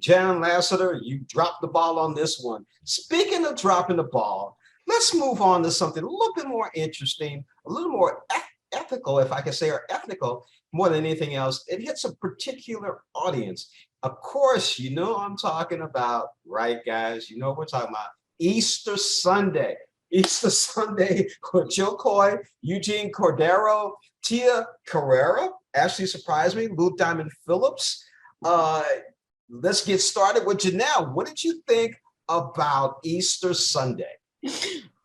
Jan Lassiter, you dropped the ball on this one. Speaking of dropping the ball, let's move on to something a little bit more interesting, a little more ethical, if I can say, or ethnical more than anything else. It hits a particular audience. Of course, you know I'm talking about, right, guys? You know what we're talking about. Easter Sunday. Easter Sunday with Jo Koy, Eugene Cordero, Tia Carrere, actually surprised me, Lou Diamond Phillips. Let's get started with Janelle. What did you think about Easter Sunday?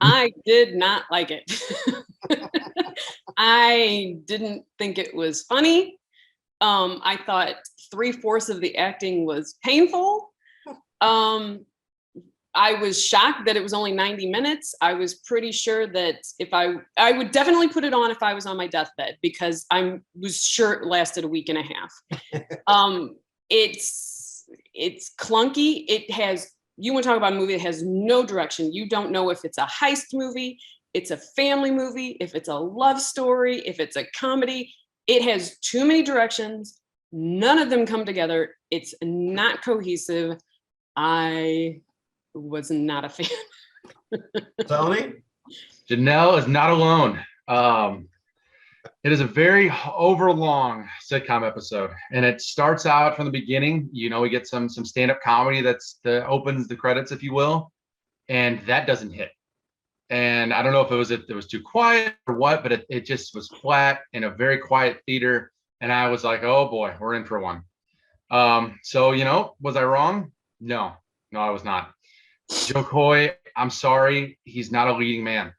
I did not like it. I didn't think it was funny. I thought 3/4 of the acting was painful. I was shocked that it was only 90 minutes. I was pretty sure that if I would definitely put it on if I was on my deathbed, because I was sure it lasted a week and a half. It's clunky. It has, you want to talk about a movie that has no direction. You don't know if it's a heist movie, it's a family movie, if it's a love story, if it's a comedy. It has too many directions. None of them come together. It's not cohesive. I was not a fan. Tony? Janelle is not alone. It is a very overlong sitcom episode, and it starts out from the beginning. You know, we get some stand-up comedy that opens the credits, if you will, and that doesn't hit. And I don't know if it was too quiet or what, but it just was flat in a very quiet theater, and I was like, oh boy, we're in for one. So you know, was I wrong? No, I was not. Jo Koy, I'm sorry, he's not a leading man.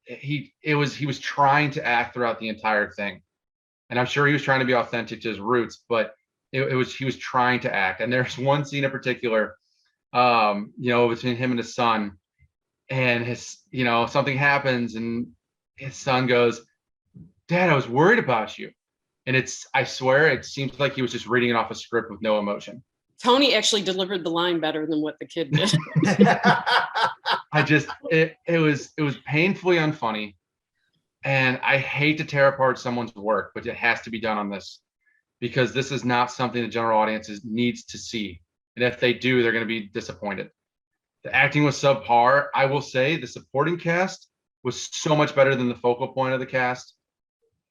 He was trying to act throughout the entire thing, and I'm sure he was trying to be authentic to his roots, but he was trying to act. And there's one scene in particular, you know, between him and his son, and something happens, and his son goes, "Dad, I was worried about you," and I swear, it seems like he was just reading it off a script with no emotion. Tony actually delivered the line better than what the kid did. It was painfully unfunny, and I hate to tear apart someone's work, but it has to be done on this, because this is not something the general audience needs to see, and if they do, they're going to be disappointed. The acting was subpar. I will say the supporting cast was so much better than the focal point of the cast.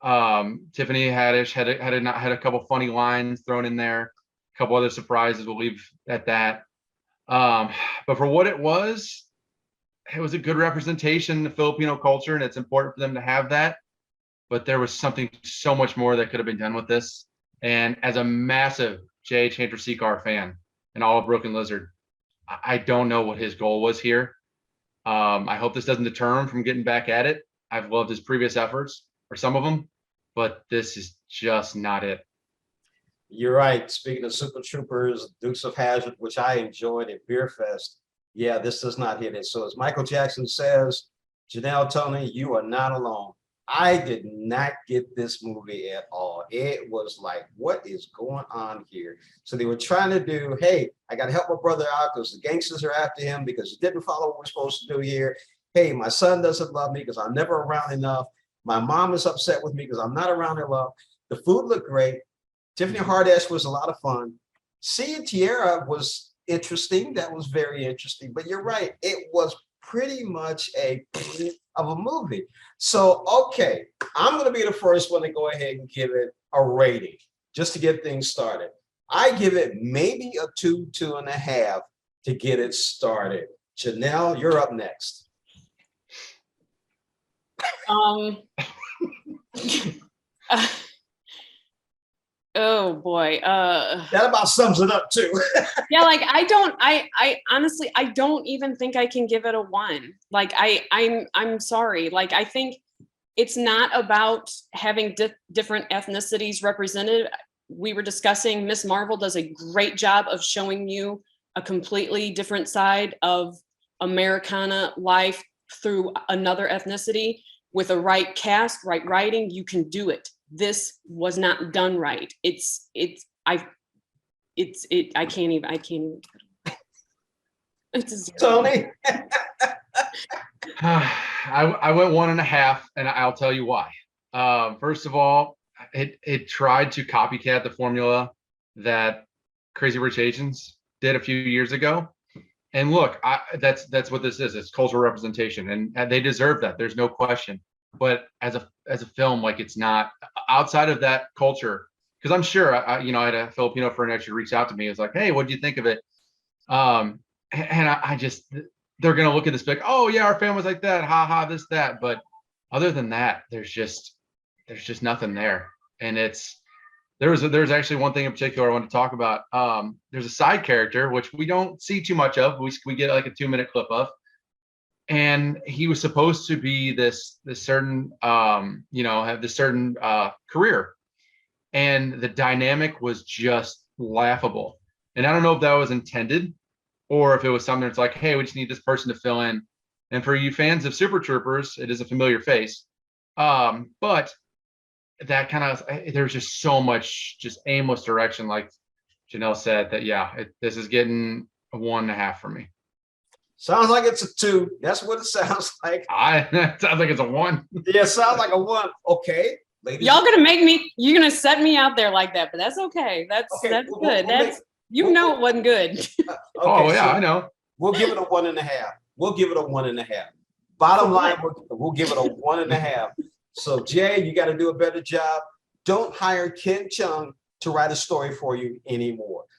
Tiffany Haddish had a couple funny lines thrown in there. Couple other surprises, we'll leave at that. But for what it was a good representation of Filipino culture, and it's important for them to have that. But there was something so much more that could have been done with this. And as a massive Chandrasekhar fan and all of Broken Lizard, I don't know what his goal was here. I hope this doesn't deter him from getting back at it. I've loved his previous efforts, or some of them, but this is just not it. You're right. Speaking of Super Troopers, Dukes of Hazzard, which I enjoyed at Beer Fest, yeah, this does not hit it. So as Michael Jackson says, Janelle, Tony, you are not alone. I did not get this movie at all. It was like, what is going on here? So they were trying to do, hey, I got to help my brother out because the gangsters are after him because he didn't follow what we're supposed to do here. Hey, my son doesn't love me because I'm never around enough. My mom is upset with me because I'm not around enough. The food looked great. Tiffany Haddish was a lot of fun. Seeing Tierra was interesting. That was very interesting. But you're right. It was pretty much of a movie. So, okay, I'm going to be the first one to go ahead and give it a rating just to get things started. I give it maybe a 2.5 to get it started. Janelle, you're up next. Oh boy. That about sums it up too. Yeah, like I honestly, I don't even think I can give it a 1. Like I'm sorry. Like, I think it's not about having different ethnicities represented. We were discussing Miss Marvel does a great job of showing you a completely different side of Americana life through another ethnicity. With a right cast, right writing, you can do it. This was not done right. I can't even. It's Tony. I went 1.5, and I'll tell you why. First of all, it tried to copycat the formula that Crazy Rich Asians did a few years ago. And look, that's what this is. It's cultural representation, and they deserve that. There's no question. But as a film, like, it's not outside of that culture. Because I'm sure, I had a Filipino friend actually reach out to me. It was like, "Hey, what do you think of it?" And I just, they're gonna look at this like, "Oh yeah, our family's like that, ha ha, this that." But other than that, there's just nothing there. And there's actually one thing in particular I want to talk about. There's a side character which we don't see too much of. We get like a 2-minute clip of, and he was supposed to be this certain have this certain career, and the dynamic was just laughable. And I don't know if that was intended or if it was something that's like, hey, we just need this person to fill in. And for you fans of Super Troopers, it is a familiar face. But that kind of, there's just so much just aimless direction, like Janelle said, that this is getting a 1.5 for me. Sounds like it's a 2. That's what it sounds like. It sounds like it's a 1. Yeah, sounds like a 1. Okay. Ladies, Y'all you're gonna set me out there like that, but that's okay. That's good. It wasn't good. Okay, oh yeah, I know. We'll give it a 1.5. We'll give it a 1.5. Bottom line, we'll give it a 1.5. So Jay, you got to do a better job. Don't hire Ken Chung to write a story for you anymore.